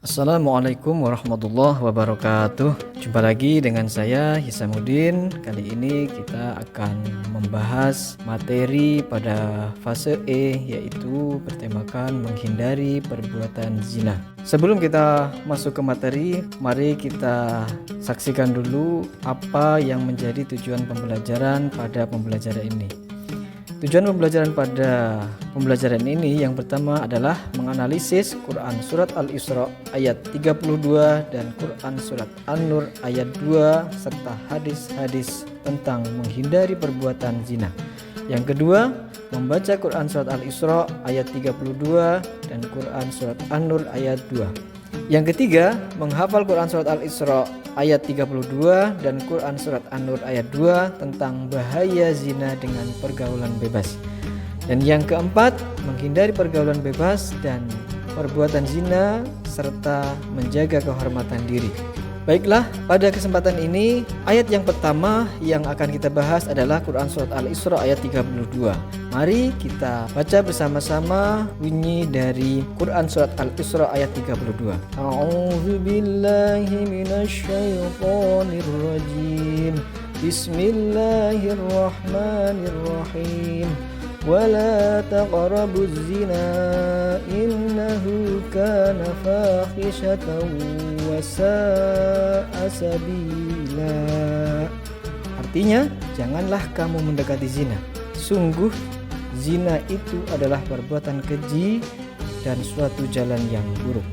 Assalamualaikum warahmatullahi wabarakatuh. Jumpa lagi dengan saya Hisamuddin. Kali ini kita akan membahas materi pada fase E, yaitu bertemakan menghindari perbuatan zina. Sebelum kita masuk ke materi, mari kita saksikan dulu apa yang menjadi tujuan pembelajaran pada pembelajaran ini. Tujuan pembelajaran pada pembelajaran ini yang pertama adalah menganalisis Quran Surat Al-Isra ayat 32 dan Quran Surat An-Nur ayat 2 serta hadis-hadis tentang menghindari perbuatan zina. Yang kedua, membaca Quran Surat Al-Isra ayat 32 dan Quran Surat An-Nur ayat 2. Yang ketiga, menghafal Quran Surat Al-Isra ayat 32 dan Quran Surat An-Nur ayat 2 tentang bahaya zina dengan pergaulan bebas. Dan yang keempat, menghindari pergaulan bebas dan perbuatan zina serta menjaga kehormatan diri. Baiklah, pada kesempatan ini ayat yang pertama yang akan kita bahas adalah Quran Surat Al-Isra ayat 32. Mari kita baca bersama-sama bunyi dari Quran Surat Al-Isra ayat 32. A'udzu billahi minasyaitonir rajim. Bismillahirrahmanirrahim. ولا تقربوا الزنا إنه كان فاحشة وساء سبيلا. Artinya, janganlah kamu mendekati zina. Sungguh zina itu adalah perbuatan keji dan suatu jalan yang buruk.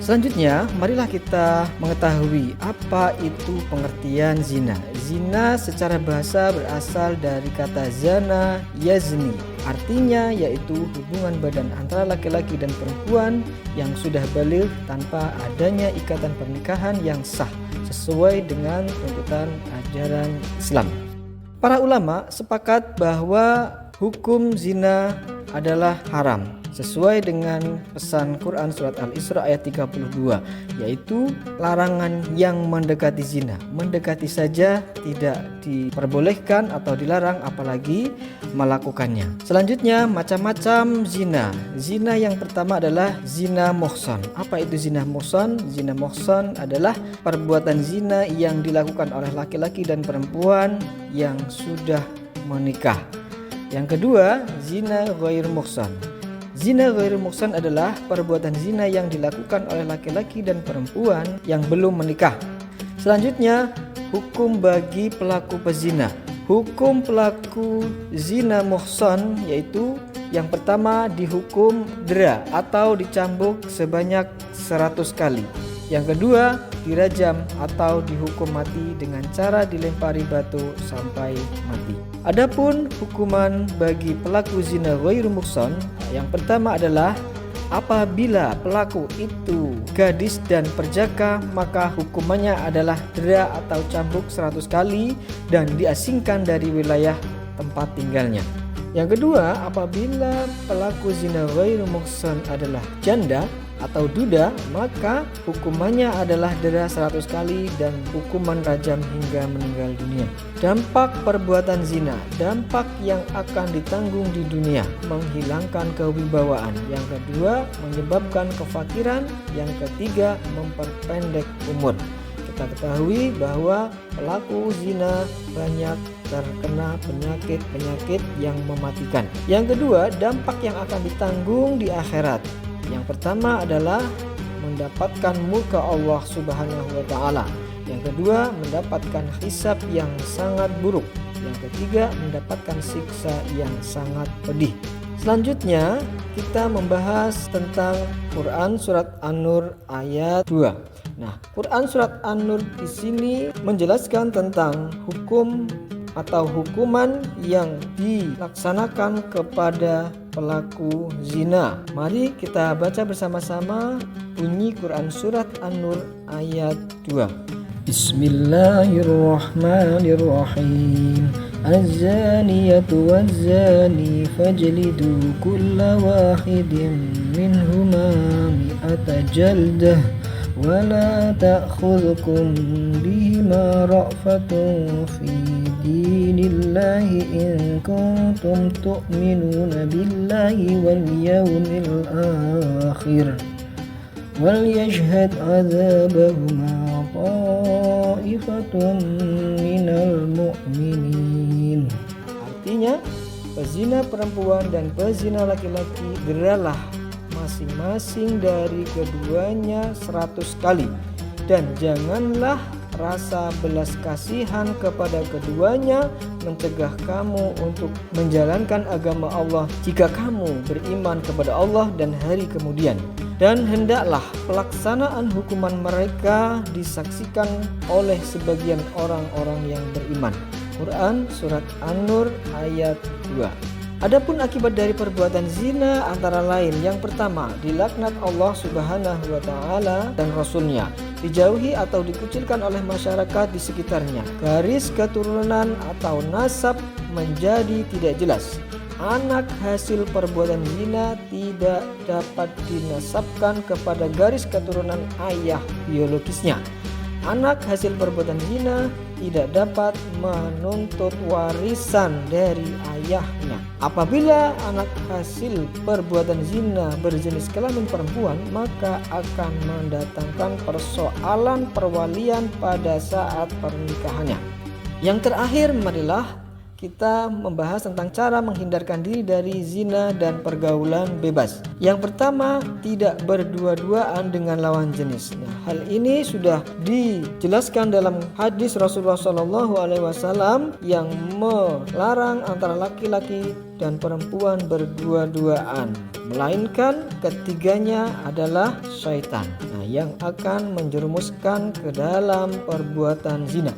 Selanjutnya, marilah kita mengetahui apa itu pengertian zina. Zina secara bahasa berasal dari kata zana yazni. Artinya yaitu hubungan badan antara laki-laki dan perempuan yang sudah baligh tanpa adanya ikatan pernikahan yang sah sesuai dengan tuntutan ajaran Islam. Para ulama sepakat bahwa hukum zina adalah haram sesuai dengan pesan Quran Surat Al-Isra ayat 32, yaitu larangan yang mendekati zina. Mendekati saja tidak diperbolehkan atau dilarang, apalagi melakukannya. Selanjutnya, macam-macam zina. Zina yang pertama adalah zina muhsan. Apa itu zina muhsan? Zina muhsan adalah perbuatan zina yang dilakukan oleh laki-laki dan perempuan yang sudah menikah. Yang kedua, zina ghair muhsan. Zina ghair muhsan adalah perbuatan zina yang dilakukan oleh laki-laki dan perempuan yang belum menikah. Selanjutnya, hukum bagi pelaku pezina. Hukum pelaku zina muhsan yaitu yang pertama dihukum dera atau dicambuk sebanyak 100 kali. Yang kedua, dirajam atau dihukum mati dengan cara dilempari batu sampai mati. Adapun hukuman bagi pelaku zina ghairu muhsan, yang pertama adalah apabila pelaku itu gadis dan perjaka, maka hukumannya adalah dera atau cambuk 100 kali dan diasingkan dari wilayah tempat tinggalnya. Yang kedua, apabila pelaku zina ghairu muhsan adalah janda atau duda, maka hukumannya adalah dera 100 kali dan hukuman rajam hingga meninggal dunia. Dampak perbuatan zina, dampak yang akan ditanggung di dunia, menghilangkan kewibawaan. Yang kedua, menyebabkan kefakiran. Yang ketiga, memperpendek umur. Kita ketahui bahwa pelaku zina banyak terkena penyakit-penyakit yang mematikan. Yang kedua, dampak yang akan ditanggung di akhirat. Yang pertama adalah mendapatkan murka Allah Subhanahu wa taala. Yang kedua, mendapatkan hisab yang sangat buruk. Yang ketiga, mendapatkan siksa yang sangat pedih. Selanjutnya, kita membahas tentang Quran Surat An-Nur ayat 2. Nah, Quran Surat An-Nur di sini menjelaskan tentang hukum atau hukuman yang dilaksanakan kepada pelaku zina. Mari kita baca bersama-sama bunyi Quran Surat An-Nur ayat 2. Bismillahirrahmanirrahim. Az-zaniyatu waz-zani fajlidu kulla wahidin minhuma mi'ata jaldah ولا تأخذكم بهما رأفة في دين الله إن كنتم تؤمنون بالله واليوم الآخر وليشهد عذابهما طائفة من المؤمنين. Artinya, pezina perempuan dan pezina laki-laki geralah masing-masing dari keduanya 100 kali, dan janganlah rasa belas kasihan kepada keduanya mencegah kamu untuk menjalankan agama Allah jika kamu beriman kepada Allah dan hari kemudian. Dan hendaklah pelaksanaan hukuman mereka disaksikan oleh sebagian orang-orang yang beriman. Quran Surat An-Nur ayat 2. Adapun akibat dari perbuatan zina antara lain, yang pertama, dilaknat Allah Subhanahu wa taala dan Rasulnya, dijauhi atau dikucilkan oleh masyarakat di sekitarnya, garis keturunan atau nasab menjadi tidak jelas. Anak hasil perbuatan zina tidak dapat dinasabkan kepada garis keturunan ayah biologisnya. Anak hasil perbuatan zina tidak dapat menuntut warisan dari ayahnya. Apabila anak hasil perbuatan zina berjenis kelamin perempuan, maka akan mendatangkan persoalan perwalian pada saat pernikahannya. Yang terakhir, marilah kita membahas tentang cara menghindarkan diri dari zina dan pergaulan bebas. Yang pertama, tidak berdua-duaan dengan lawan jenis. Nah, hal ini sudah dijelaskan dalam hadis Rasulullah SAW yang melarang antara laki-laki dan perempuan berdua-duaan, melainkan ketiganya adalah syaitan, yang akan menjerumuskan ke dalam perbuatan zina.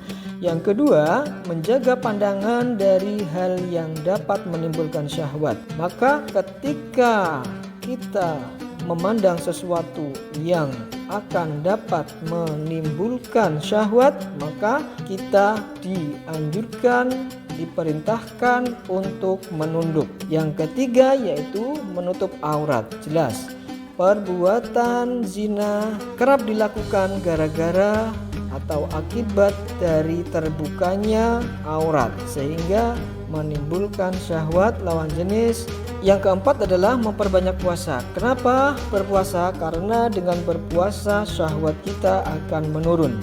Yang kedua, menjaga pandangan dari hal yang dapat menimbulkan syahwat. Maka ketika kita memandang sesuatu yang akan dapat menimbulkan syahwat, maka kita dianjurkan, diperintahkan untuk menunduk. Yang ketiga yaitu menutup aurat. Jelas, perbuatan zina kerap dilakukan gara-gara atau akibat dari terbukanya aurat, sehingga menimbulkan syahwat lawan jenis. Yang keempat adalah memperbanyak puasa. Kenapa berpuasa? Karena dengan berpuasa syahwat kita akan menurun.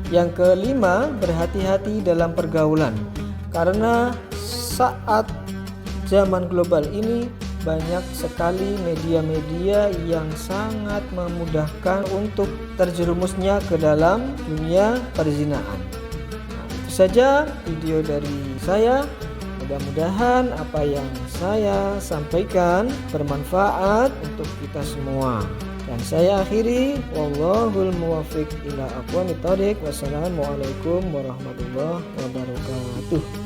Yang kelima, berhati-hati dalam pergaulan. Karena saat zaman global ini banyak sekali media-media yang sangat memudahkan untuk terjerumusnya ke dalam dunia perzinaan. Itu saja video dari saya. Mudah-mudahan apa yang saya sampaikan bermanfaat untuk kita semua. Dan saya akhiri, wallahul muwaffiq ila aqwamit thoriq. Wassalamualaikum warahmatullahi wabarakatuh.